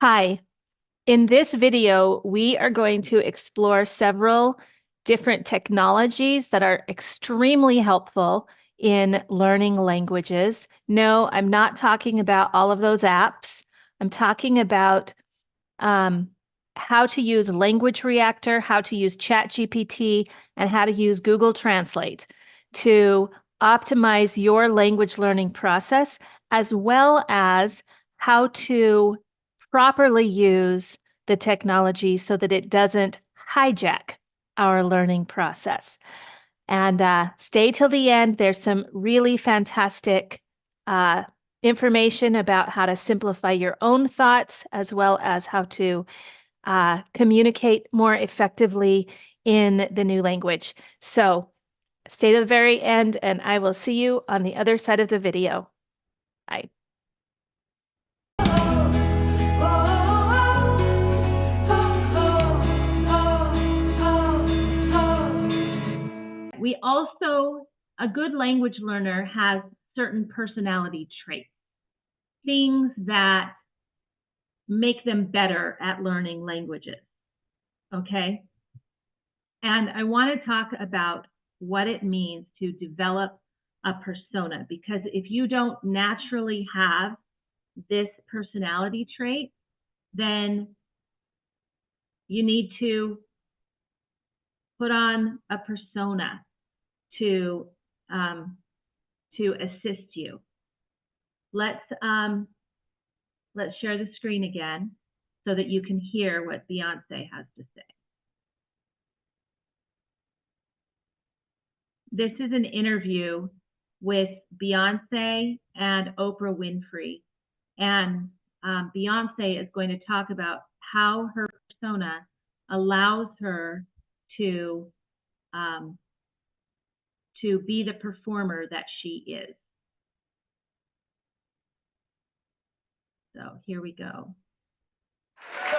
Hi, in this video, we are going to explore several different technologies that are extremely helpful in learning languages. No, I'm not talking about all of those apps. I'm talking about how to use Language Reactor, how to use ChatGPT, and how to use Google Translate to optimize your language learning process, as well as how to properly use the technology so that it doesn't hijack our learning process. And stay till the end. There's some really fantastic information about how to simplify your own thoughts, as well as how to communicate more effectively in the new language. So stay to the very end, and I will see you on the other side of the video. Bye. We also, a good language learner has certain personality traits, things that make them better at learning languages, okay? And I want to talk about what it means to develop a persona, because if you don't naturally have this personality trait, then you need to put on a persona to assist you. Let's share the screen again so that you can hear what Beyonce has to say. This is an interview with Beyonce and Oprah Winfrey. And Beyonce is going to talk about how her persona allows her to be the performer that she is. So here we go. So,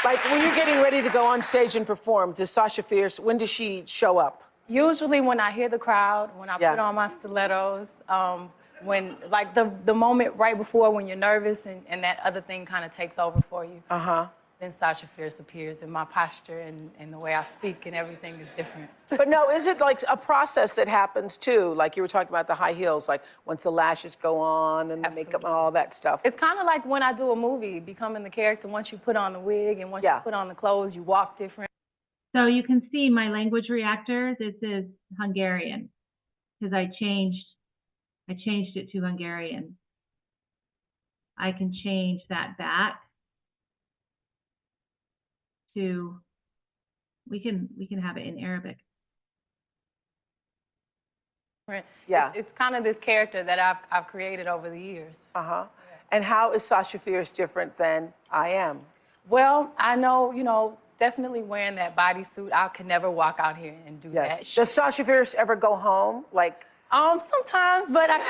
like when you're getting ready to go on stage and perform, does Sasha Fierce, when does she show up? Usually when I hear the crowd, when I put on my stilettos, when like the moment right before when you're nervous and that other thing kind of takes over for you. Then Sasha Fierce appears, and my posture and the way I speak and everything is different. But no, is it like a process that happens too? Like you were talking about the high heels, like once the lashes go on and the makeup and all that stuff. It's kind of like when I do a movie, becoming the character. Once you put on the wig and once you put on the clothes, you walk different. So you can see my language reactor. This is Hungarian because I changed it to Hungarian. I can change that back to, we can have it in Arabic. Yeah. It's kind of this character that I've created over the years. And how is Sasha Fierce different than I am? Well, I know, definitely wearing that bodysuit. I could never walk out here and do that. Does Sasha Fierce ever go home? Like, sometimes, but not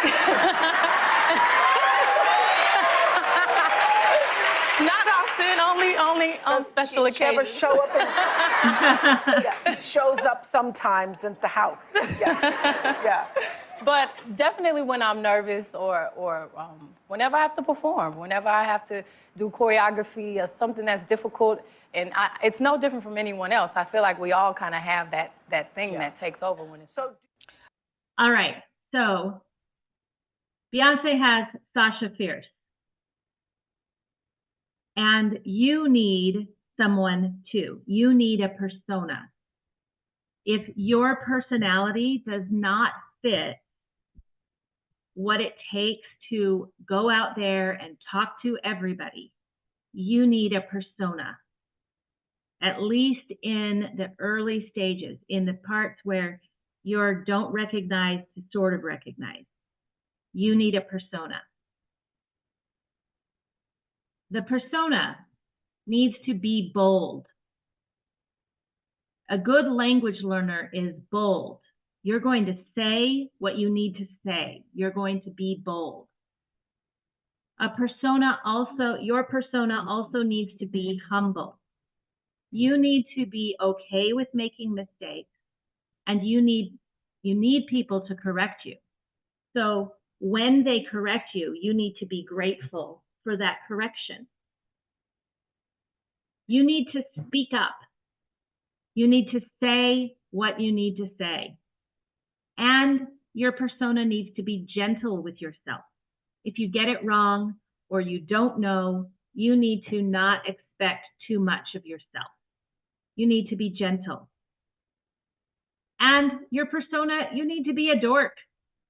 often. Only on special occasions. She ever show up and shows up sometimes at the house. Yes. But definitely when I'm nervous or whenever I have to perform, whenever I have to do choreography or something that's difficult, and it's no different from anyone else. I feel like we all kind of have that thing that takes over when it's so. All right, so Beyonce has Sasha Fierce. And you need someone too. You need a persona. If your personality does not fit what it takes to go out there and talk to everybody, you need a persona. At least in the early stages, in the parts where you don't recognize to sort of recognize, you need a persona. The persona needs to be bold. A good language learner is bold. You're going to say what you need to say. You're going to be bold. Your persona also needs to be humble. You need to be okay with making mistakes, and you need people to correct you. So when they correct you, you need to be grateful for that correction. You need to speak up. You need to say what you need to say. And your persona needs to be gentle with yourself. If you get it wrong or you don't know, you need to not expect too much of yourself. You need to be gentle. And your persona, you need to be a dork.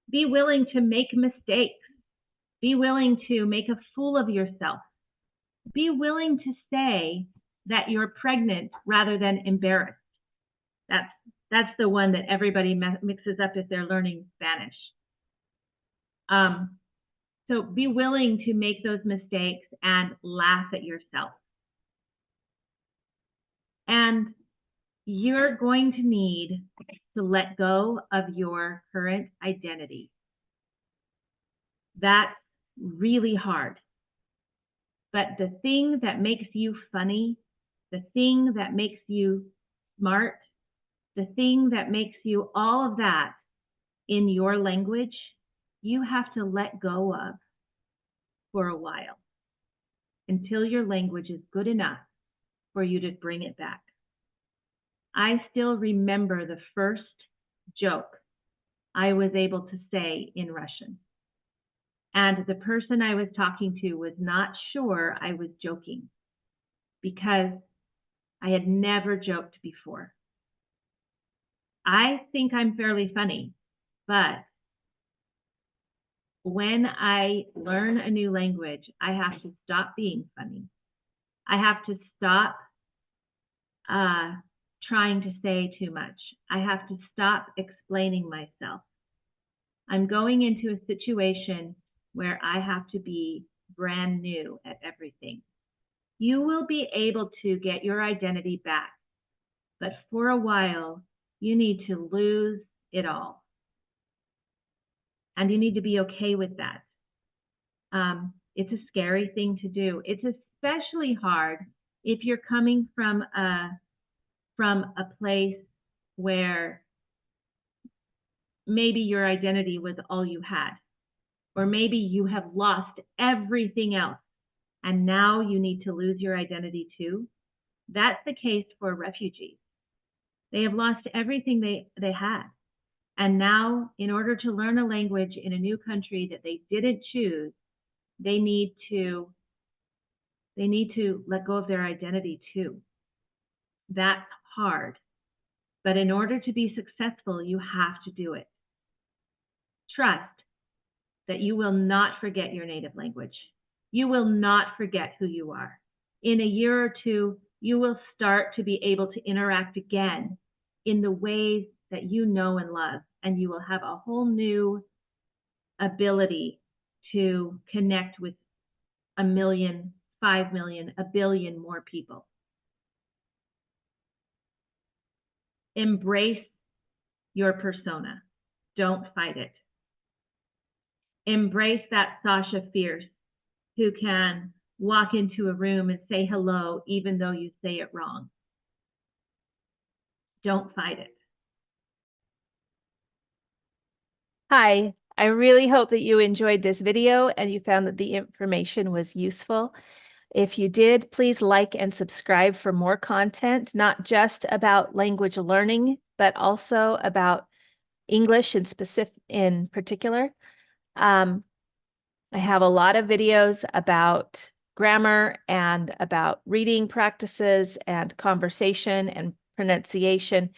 Be willing to make mistakes. Be willing to make a fool of yourself. Be willing to say that you're pregnant rather than embarrassed. That's the one that everybody mixes up if they're learning Spanish. So be willing to make those mistakes and laugh at yourself. And you're going to need to let go of your current identity. That's really hard. But the thing that makes you funny, the thing that makes you smart, the thing that makes you all of that in your language, you have to let go of for a while until your language is good enough for you to bring it back. I still remember the first joke I was able to say in Russian. And the person I was talking to was not sure I was joking because I had never joked before. I think I'm fairly funny, but when I learn a new language, I have to stop being funny. I have to stop trying to say too much. I have to stop explaining myself. I'm going into a situation where I have to be brand new at everything. You will be able to get your identity back, but for a while, you need to lose it all. And you need to be okay with that. It's a scary thing to do. It's especially hard if you're coming from a place where maybe your identity was all you had, or maybe you have lost everything else and now you need to lose your identity too. That's the case for refugees. They have lost everything they had. And now, in order to learn a language in a new country that they didn't choose, they need to let go of their identity too. That's hard. But in order to be successful, you have to do it. Trust that you will not forget your native language. You will not forget who you are. In a year or two, you will start to be able to interact again in the ways that you know and love, and you will have a whole new ability to connect with 1 million, 5 million, 1 billion more people. Embrace your persona. Don't fight it. Embrace that Sasha Fierce who can walk into a room and say hello even though you say it wrong. Don't fight it. Hi, I really hope that you enjoyed this video and you found that the information was useful. If you did, please like and subscribe for more content, not just about language learning, but also about English in particular. I have a lot of videos about grammar and about reading practices and conversation and pronunciation.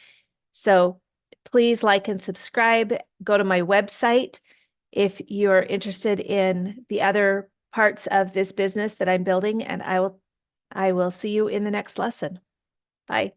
So please like and subscribe. Go to my website if you're interested in the other parts of this business that I'm building, and I will see you in the next lesson. Bye.